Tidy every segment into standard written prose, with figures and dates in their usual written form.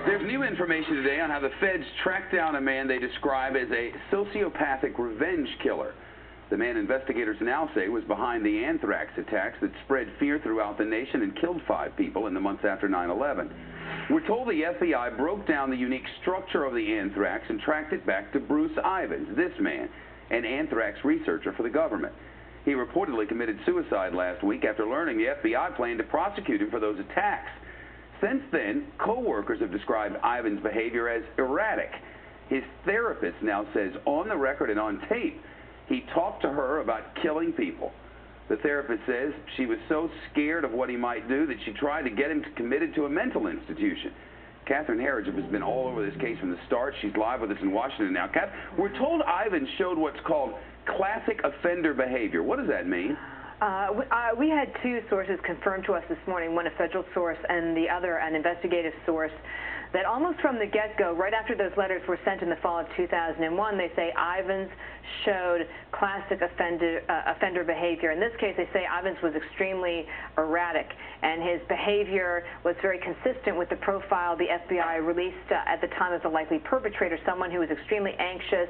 There's new information today on how the feds tracked down a man they describe as a sociopathic revenge killer. The man investigators now say was behind the anthrax attacks that spread fear throughout the nation and killed 5 people in the months after 9/11. We're told the FBI broke down the unique structure of the anthrax and tracked it back to Bruce Ivins, this man, an anthrax researcher for the government. He reportedly committed suicide last week after learning the FBI planned to prosecute him for those attacks. Since then, co-workers have described Ivins' behavior as erratic. His therapist now says on the record and on tape, he talked to her about killing people. The therapist says she was so scared of what he might do that she tried to get him committed to a mental institution. Catherine Herridge has been all over this case from the start. She's live with us in Washington now. Kath, we're told Ivins showed what's called classic offender behavior. What does that mean? We had 2 sources confirmed to us this morning, one a federal source and the other an investigative source, that almost from the get-go, right after those letters were sent in the fall of 2001, they say Ivins showed classic offender behavior. In this case, they say Ivins was extremely erratic, and his behavior was very consistent with the profile the FBI released at the time of the likely perpetrator, someone who was extremely anxious,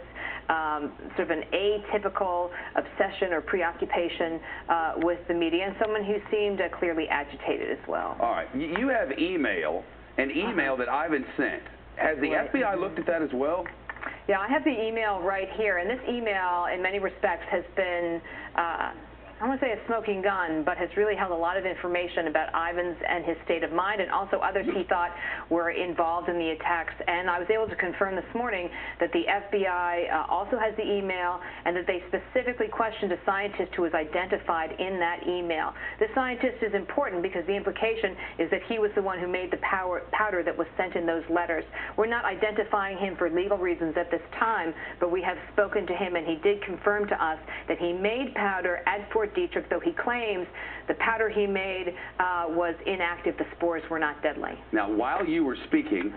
sort of an atypical obsession or preoccupation with the media, and someone who seemed clearly agitated as well. All right. You have an email that Ivins sent. Has the FBI looked at that as well? Yeah, I have the email right here, and this email, in many respects, has been, I don't want to say a smoking gun, but has really held a lot of information about Ivins and his state of mind, and also others he thought were involved in the attacks. And I was able to confirm this morning that the FBI also has the email, and that they specifically questioned a scientist who was identified in that email. This scientist is important because the implication is that he was the one who made the powder that was sent in those letters. We're not identifying him for legal reasons at this time, but we have spoken to him, and he did confirm to us that he made powder at Fort Detrick, though he claims the powder he made was inactive. The spores were not deadly. Now, while you were speaking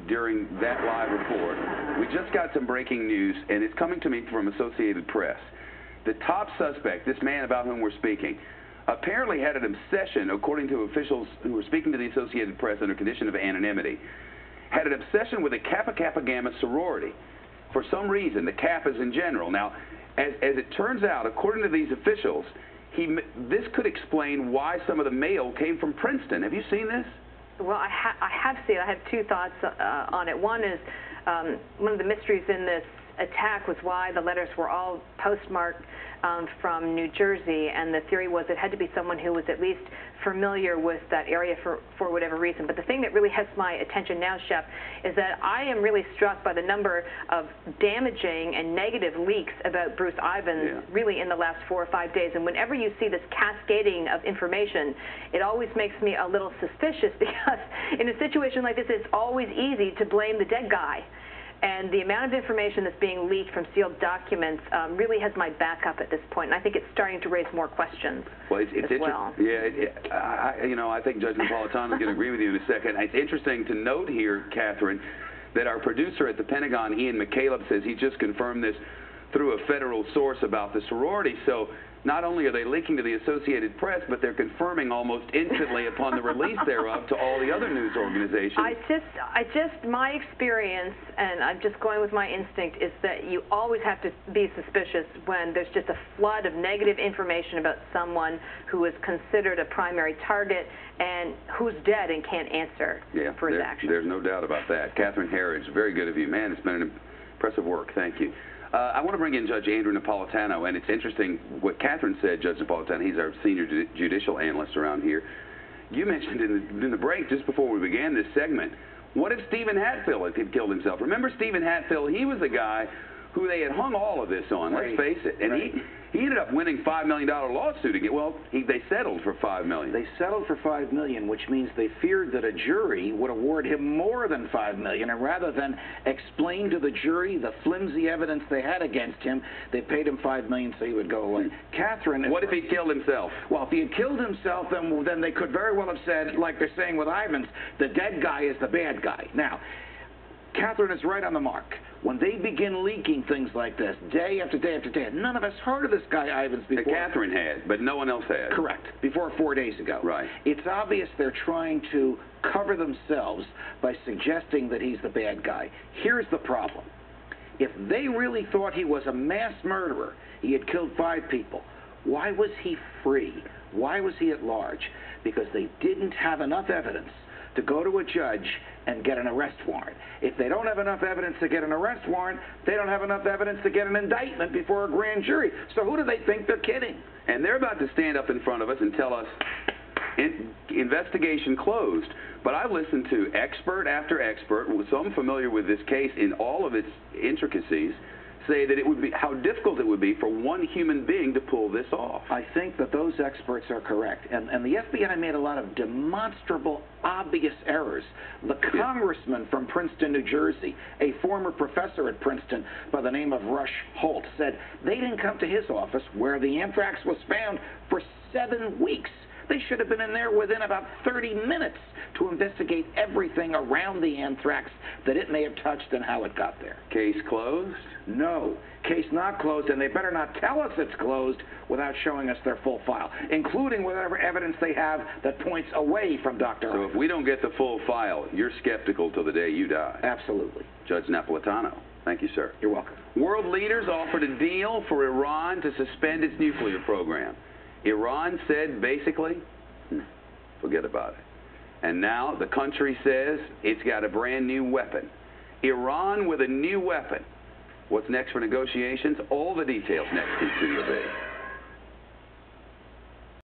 during that live report, we just got some breaking news, and it's coming to me from Associated Press. The top suspect, this man about whom we're speaking, apparently had an obsession, according to officials who were speaking to the Associated Press under condition of anonymity, had an obsession with a Kappa Kappa Gamma sorority. For some reason, the Kappas in general. Now, as it turns out, according to these officials, this could explain why some of the mail came from Princeton. Have you seen this? Well, I have seen it. I have 2 thoughts on it. One is one of the mysteries in this attack was why the letters were all postmarked from New Jersey, and the theory was it had to be someone who was at least familiar with that area for whatever reason. But the thing that really has my attention now, Shep, is that I am really struck by the number of damaging and negative leaks about Bruce Ivins really in the last 4 or 5 days. And whenever you see this cascading of information, it always makes me a little suspicious, because in a situation like this, it's always easy to blame the dead guy. And the amount of information that's being leaked from sealed documents really has my back up at this point, and I think it's starting to raise more questions. Well, it's interesting. Yeah, you know, I think Judge Napolitano is going to agree with you in a second. It's interesting to note here, Catherine, that our producer at the Pentagon, Ian McCaleb, says he just confirmed this through a federal source about the sorority. So not only are they linking to the Associated Press, but they're confirming almost instantly upon the release thereof to all the other news organizations. My experience, and I'm just going with my instinct, is that you always have to be suspicious when there's just a flood of negative information about someone who is considered a primary target and who's dead and can't answer for his actions. There's no doubt about that. Catherine Herridge, very good of you. Man, it's been an impressive work. Thank you. I want to bring in Judge Andrew Napolitano, and it's interesting what Catherine said, Judge Napolitano. He's our senior judicial analyst around here. You mentioned in the break, just before we began this segment, what if Stephen Hatfield had killed himself? Remember Stephen Hatfield? He was the guy who they had hung all of this on, let's face it. And he ended up winning a $5 million lawsuit again. Well, they settled for $5 million. They settled for $5 million, which means they feared that a jury would award him more than $5 million, and rather than explain to the jury the flimsy evidence they had against him, they paid him $5 million so he would go away. Catherine... What if he killed himself? Well, if he had killed himself, then they could very well have said, like they're saying with Ivins, the dead guy is the bad guy. Now, Catherine is right on the mark. When they begin leaking things like this, day after day after day, none of us heard of this guy Ivins before. Catherine had, but no one else had. Correct. Before 4 days ago. Right. It's obvious they're trying to cover themselves by suggesting that he's the bad guy. Here's the problem. If they really thought he was a mass murderer, he had killed 5 people, why was he free? Why was he at large? Because they didn't have enough evidence to go to a judge and get an arrest warrant. If they don't have enough evidence to get an arrest warrant, they don't have enough evidence to get an indictment before a grand jury. So who do they think they're kidding? And they're about to stand up in front of us and tell us investigation closed. But I've listened to expert after expert, some familiar with this case in all of its intricacies, say that it would be how difficult it would be for one human being to pull this off. I think that those experts are correct. And the FBI made a lot of demonstrable, obvious errors. The congressman from Princeton, New Jersey, a former professor at Princeton by the name of Rush Holt, said they didn't come to his office where the anthrax was found for 7 weeks. They should have been in there within about 30 minutes to investigate everything around the anthrax that it may have touched and how it got there. Case closed? No. Case not closed, and they better not tell us it's closed without showing us their full file, including whatever evidence they have that points away from Dr. So if we don't get the full file, you're skeptical till the day you die. Absolutely. Judge Napolitano. Thank you, sir. You're welcome. World leaders offered a deal for Iran to suspend its nuclear program. Iran said, basically, forget about it. And now the country says it's got a brand new weapon. Iran with a new weapon. What's next for negotiations? All the details next in Studio B.